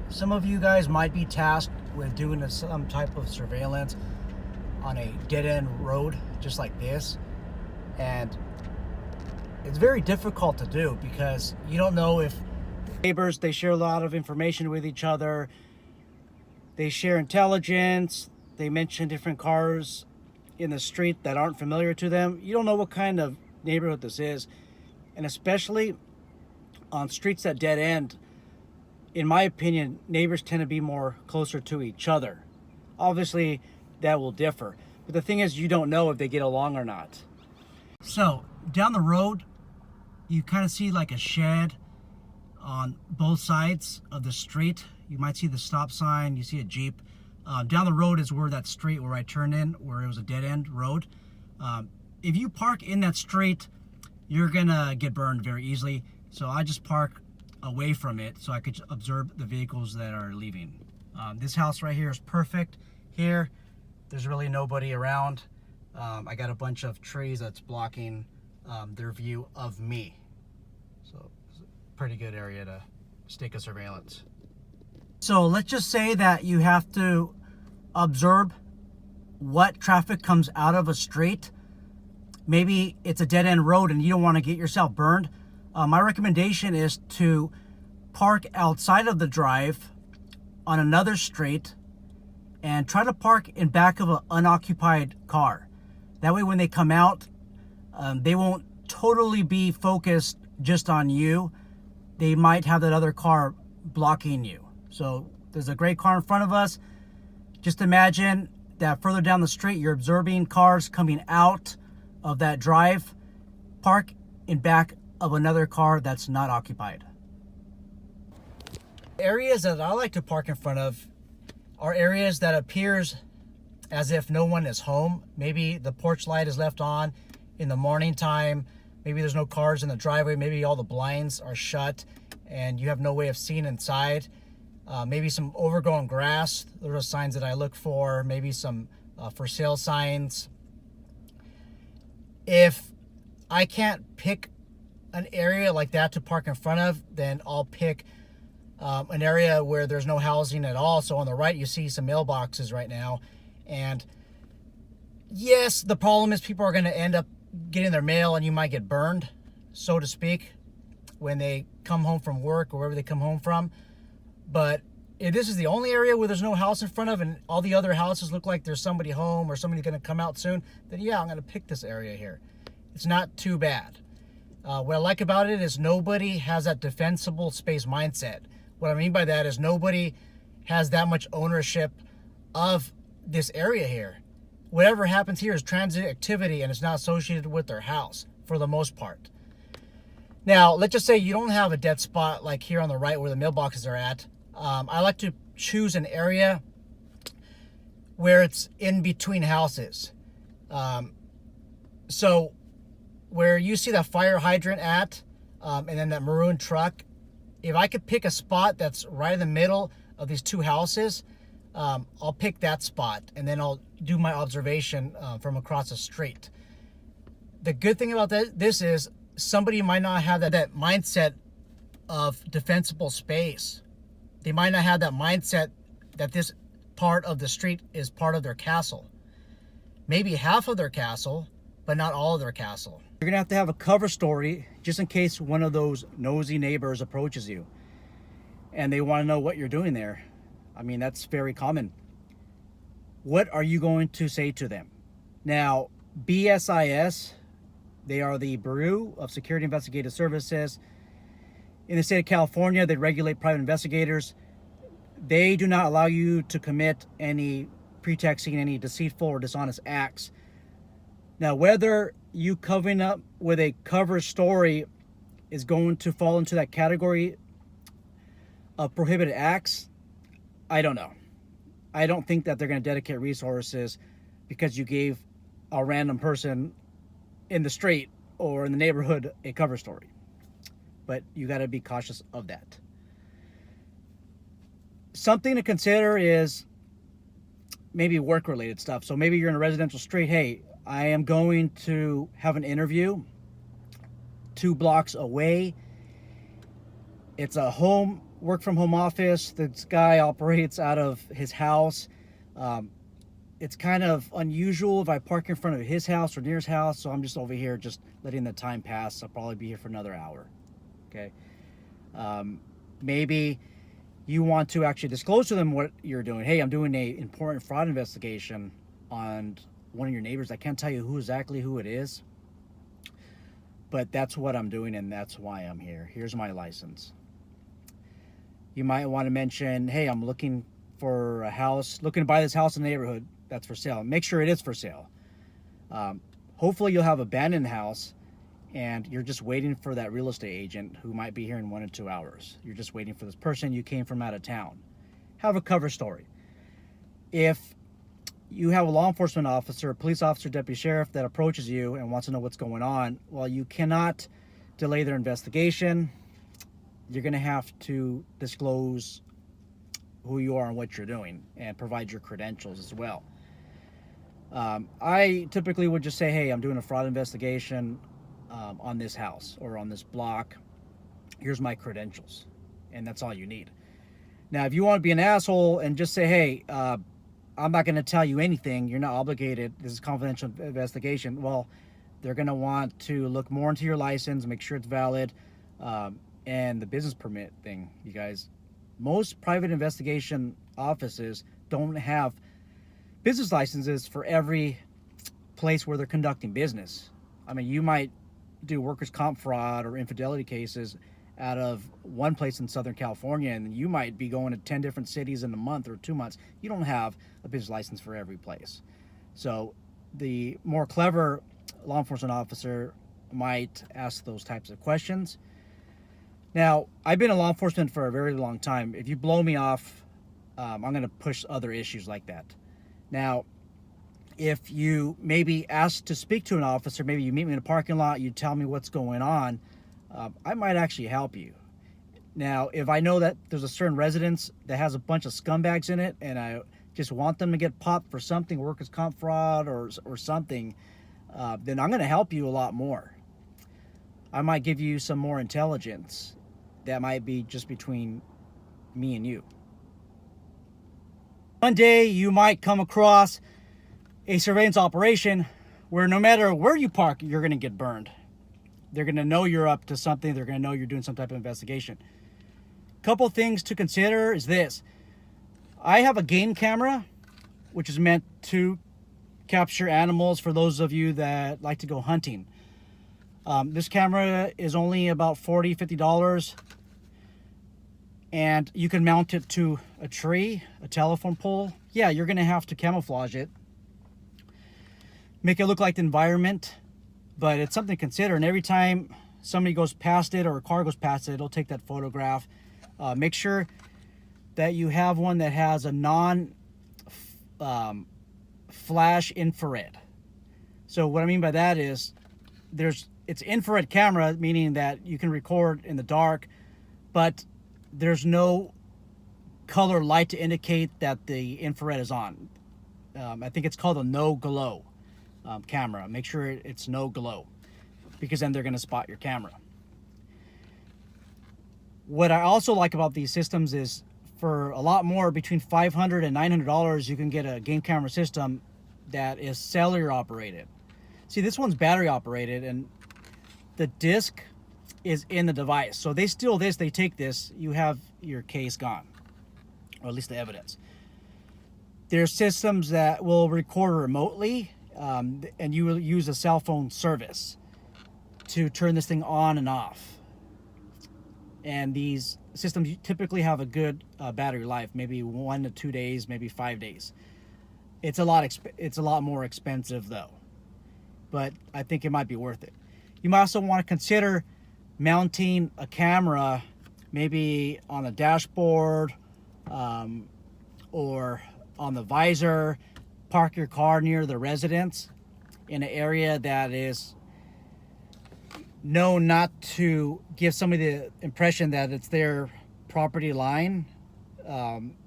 Some of you guys might be tasked with doing some type of surveillance on a dead-end road just like this, and it's very difficult to do because you don't know if neighbors, they share a lot of information with each other, they share intelligence, they mention different cars in the street that aren't familiar to them. You don't know what kind of neighborhood this is, and especially on streets that dead end, in my opinion, neighbors tend to be more closer to each other. Obviously, that will differ. But the thing is, you don't know if they get along or not. So, down the road, you kind of see like a shed on both sides of the street. You might see the stop sign, you see a Jeep. Down the road is where that street where I turned in, where it was a dead-end road. If you park in that street, you're gonna get burned very easily. So I just park away from it so I could observe the vehicles that are leaving. This house right here is perfect. Here, there's really nobody around. I got a bunch of trees that's blocking their view of me. So it's a pretty good area to stick a surveillance. So let's just say that you have to observe what traffic comes out of a street. Maybe it's a dead-end road and you don't want to get yourself burned. My recommendation is to park outside of the drive on another street and try to park in back of an unoccupied car. That way when they come out, they won't totally be focused just on you. They might have that other car blocking you. So there's a great car in front of us. Just imagine that further down the street, you're observing cars coming out of that drive. Park in back of another car that's not occupied. Areas that I like to park in front of are areas that appears as if no one is home. Maybe the porch light is left on in the morning time. Maybe there's no cars in the driveway. Maybe all the blinds are shut and you have no way of seeing inside. Maybe some overgrown grass. Those are signs that I look for. Maybe some for sale signs. If I can't pick an area like that to park in front of, then I'll pick an area where there's no housing at all. So on the right, you see some mailboxes right now. And yes, the problem is people are going to end up getting their mail and you might get burned, so to speak, when they come home from work or wherever they come home from. But if this is the only area where there's no house in front of and all the other houses look like there's somebody home or somebody's going to come out soon, then yeah, I'm going to pick this area here. It's not too bad. What I like about it is nobody has that defensible space mindset. What I mean by that is nobody has that much ownership of this area here. Whatever happens here is transit activity and it's not associated with their house for the most part. Now, let's just say you don't have a dead spot like here on the right where the mailboxes are at. I like to choose an area where it's in between houses. So where you see that fire hydrant at, and then that maroon truck, if I could pick a spot that's right in the middle of these two houses, I'll pick that spot and then I'll do my observation from across the street. The good thing about this is somebody might not have that mindset of defensible space. They might not have that mindset that this part of the street is part of their castle. Maybe half of their castle, but not all of their castle. You're gonna have to have a cover story just in case one of those nosy neighbors approaches you and they want to know what you're doing there. I mean, that's very common. What are you going to say to them? Now, BSIS, they are the Bureau of Security Investigative Services. In the state of California, they regulate private investigators. They do not allow you to commit any pretexting, any deceitful or dishonest acts. Now, whether you covering up with a cover story is going to fall into that category of prohibited acts, I don't know. I don't think that they're going to dedicate resources because you gave a random person in the street or in the neighborhood a cover story. But you got to be cautious of that. Something to consider is maybe work-related stuff. So maybe you're in a residential street. Hey, I am going to have an interview 2 blocks away. It's a work from home office. This guy operates out of his house. It's kind of unusual if I park in front of his house or near his house, so I'm just over here just letting the time pass. I'll probably be here for another hour. Okay. Maybe you want to actually disclose to them what you're doing. Hey, I'm doing an important fraud investigation on one of your neighbors. I can't tell you exactly who it is, but that's what I'm doing, and that's why I'm here. Here's my license. You might want to mention, hey, I'm looking for a house, looking to buy this house in the neighborhood that's for sale. Make sure it is for sale. Hopefully you'll have abandoned house and you're just waiting for that real estate agent who might be here in 1 or 2 hours. You're just waiting for this person. You came from out of town. Have a cover story. If you have a law enforcement officer, police officer, deputy sheriff that approaches you and wants to know what's going on, well, you cannot delay their investigation. You're going to have to disclose who you are and what you're doing and provide your credentials as well. I typically would just say, hey, I'm doing a fraud investigation on this house or on this block. Here's my credentials. And that's all you need. Now, if you want to be an asshole and just say, hey, I'm not going to tell you anything, you're not obligated, this is confidential investigation, well, they're going to want to look more into your license, make sure it's valid, and the business permit thing, you guys. Most private investigation offices don't have business licenses for every place where they're conducting business. I mean, you might do workers' comp fraud or infidelity cases out of one place in Southern California, and you might be going to 10 different cities in a month or 2 months. You don't have a business license for every place. So the more clever law enforcement officer might ask those types of questions. Now, I've been in law enforcement for a very long time. If you blow me off, I'm going to push other issues like that. Now, if you maybe ask to speak to an officer, maybe you meet me in a parking lot, you tell me what's going on, I might actually help you. Now, if I know that there's a certain residence that has a bunch of scumbags in it and I just want them to get popped for something, workers' comp fraud or something, then I'm going to help you a lot more. I might give you some more intelligence that might be just between me and you. One day you might come across a surveillance operation where no matter where you park, you're going to get burned. They're going to know you're up to something. They're going to know you're doing some type of investigation. Couple things to consider is this. I have a game camera, which is meant to capture animals for those of you that like to go hunting. This camera is only about $40, $50. And you can mount it to a tree, a telephone pole. Yeah, you're going to have to camouflage it. Make it look like the environment, but it's something to consider. And every time somebody goes past it or a car goes past it, it'll take that photograph. Make sure that you have one that has a non-flash infrared. So what I mean by that is it's infrared camera, meaning that you can record in the dark, but there's no color light to indicate that the infrared is on. I think it's called a no glow camera. Make sure it's no glow, because then they're going to spot your camera. What I also like about these systems is for a lot more, between $500 and $900, you can get a game camera system that is cellular operated. See, this one's battery operated, and the disc is in the device. So they steal this, they take this, you have your case gone, or at least the evidence. There's systems that will record remotely, and you will use a cell phone service to turn this thing on and off. And these systems typically have a good battery life, maybe 1 to 2 days, maybe 5 days. It's a lot more expensive though, but I think it might be worth it. You might also want to consider mounting a camera maybe on a dashboard or on the visor. Park your car near the residence in an area that is known not to give somebody the impression that it's their property line.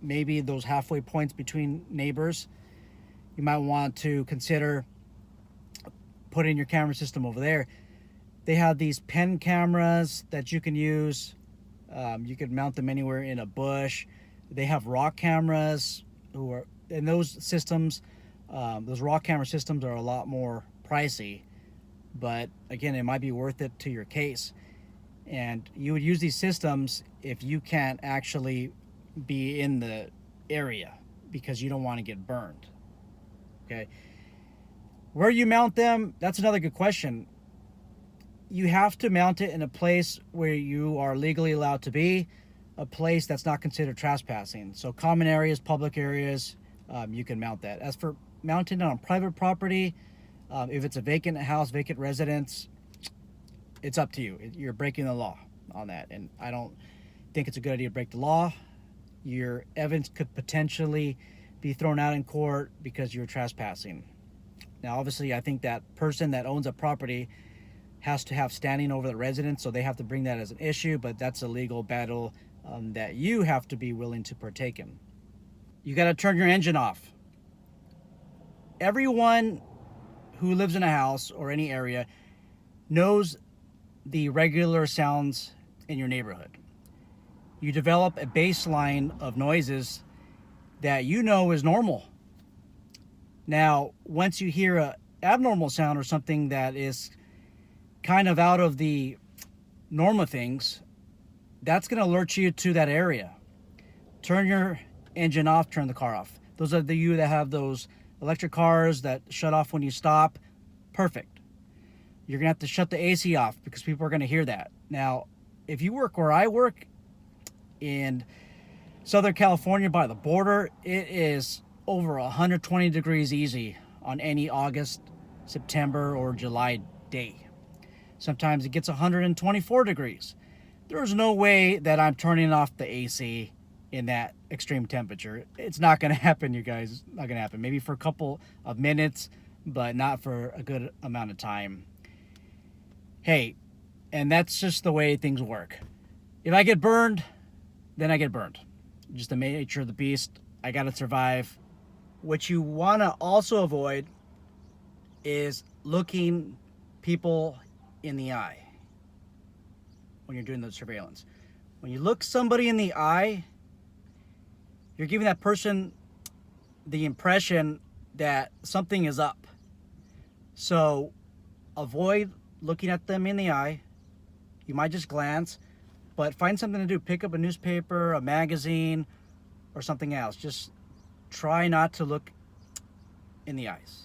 Maybe those halfway points between neighbors. You might want to consider putting your camera system over there. They have these pen cameras that you can use. You could mount them anywhere in a bush. They have raw cameras, and those systems, those raw camera systems are a lot more pricey, but again, it might be worth it to your case. And you would use these systems if you can't actually be in the area because you don't want to get burned. Okay. Where you mount them, that's another good question. You have to mount it in a place where you are legally allowed to be, a place that's not considered trespassing. So common areas, public areas, you can mount that. As for mounting it on private property, if it's a vacant house, vacant residence, it's up to you. You're breaking the law on that. And I don't think it's a good idea to break the law. Your evidence could potentially be thrown out in court because you're trespassing. Now, obviously, I think that person that owns a property has to have standing over the residence, so they have to bring that as an issue, but that's a legal battle that you have to be willing to partake in. You got to turn your engine off. Everyone who lives in a house or any area knows the regular sounds in your neighborhood. You develop a baseline of noises that you know is normal. Now, once you hear an abnormal sound or something that is kind of out of the norm of things, that's going to alert you to that area. Turn your engine off, turn the car off. Those are you that have those electric cars that shut off when you stop. Perfect. You're going to have to shut the AC off because people are going to hear that. Now, if you work where I work in Southern California by the border, it is over 120 degrees easy on any August, September, or July day. Sometimes it gets 124 degrees. There's no way that I'm turning off the AC in that extreme temperature. It's not going to happen, you guys. It's not going to happen. Maybe for a couple of minutes, but not for a good amount of time. Hey, and that's just the way things work. If I get burned, then I get burned. Just the nature of the beast. I got to survive. What you want to also avoid is looking people in the eye when you're doing the surveillance. When you look somebody in the eye, you're giving that person the impression that something is up. So avoid looking at them in the eye. You might just glance, but find something to do. Pick up a newspaper, a magazine, or something else. Just try not to look in the eyes.